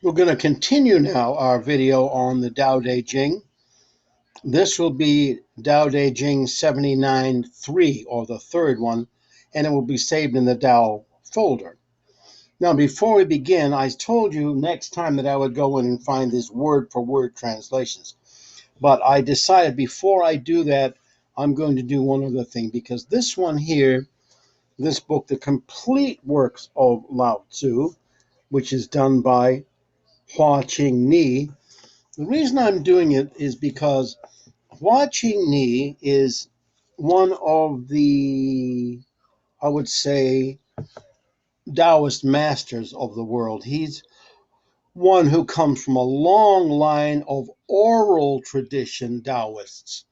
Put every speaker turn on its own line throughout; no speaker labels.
We're going to continue now our video on the Tao Te Ching. This will be Tao Te Ching 79.3, or the third one, and it will be saved in the Tao folder. Now, before we begin, I told you next time that I would go in and find these word-for-word translations. But I decided before I do that, I'm going to do one other thing, because this one here, this book, The Complete Works of Lao Tzu, which is done by Hua Ching Ni. The reason I'm doing it is because Hua Ching Ni is one of the, I would say, Taoist masters of the world. He's one who comes from a long line of oral tradition Taoists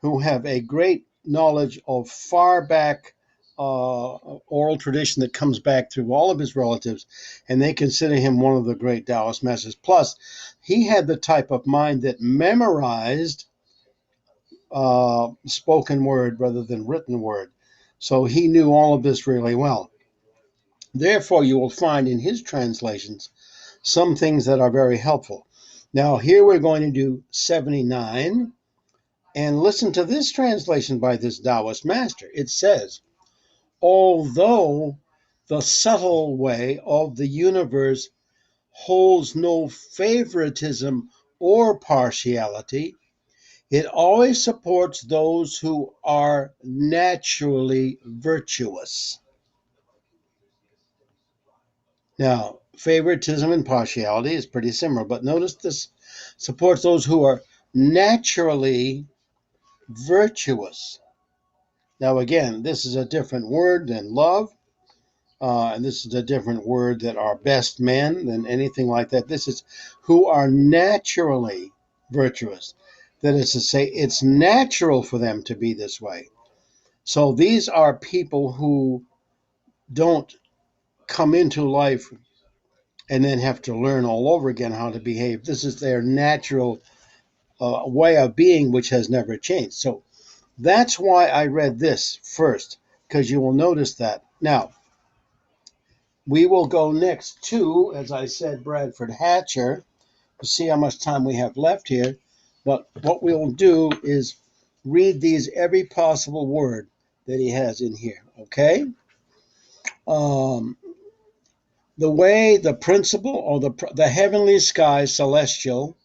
who have a great knowledge of far back oral tradition that comes back through all of his relatives, and they consider him one of the great Taoist masters. Plus, he had the type of mind that memorized spoken word rather than written word. So he knew all of this really well. Therefore, you will find in his translations some things that are very helpful. Now, here we're going to do 79. And listen to this translation by this Taoist master. It says, although the subtle way of the universe holds no favoritism or partiality, it always supports those who are naturally virtuous. Now, favoritism and partiality is pretty similar, but notice this supports those who are naturally virtuous. Now, again, this is a different word than love, and this is a different word that are best men than anything like that. This is who are naturally virtuous. That is to say, it's natural for them to be this way. So these are people who don't come into life and then have to learn all over again how to behave. This is their natural way of being, which has never changed. So that's why I read this first, because you will notice that. Now, we will go next to, as I said, Bradford Hatcher. We'll see how much time we have left here. But what we'll do is read these every possible word that he has in here, okay? Um, the way, the principle, or the heavenly sky, celestial,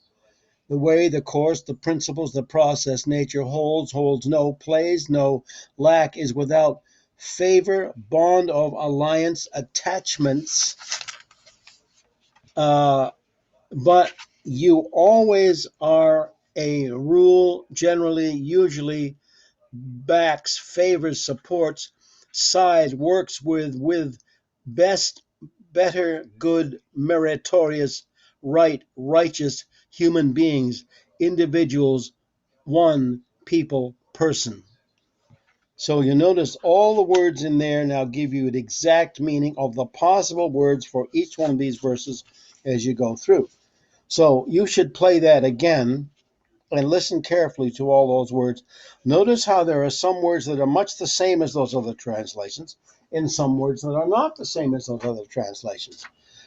the way, the course, the principles, the process, nature holds no, plays no, lack is without favor, bond of alliance, attachments, but you always are a rule, generally, usually backs, favors, supports, sides, works with best, better, good, meritorious, right, righteous human beings, individuals, one, people, person. So you notice all the words in there now give you an exact meaning of the possible words for each one of these verses as you go through. So you should play that again and listen carefully to all those words. Notice how there are some words that are much the same as those other translations, and some words that are not the same as those other translations.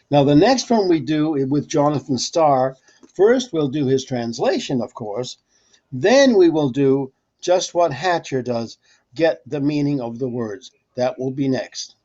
Now, the next one we do with Jonathan Starr, first we'll do his translation, of course. Then we will do just what Hatcher does, get the meaning of the words. That will be next.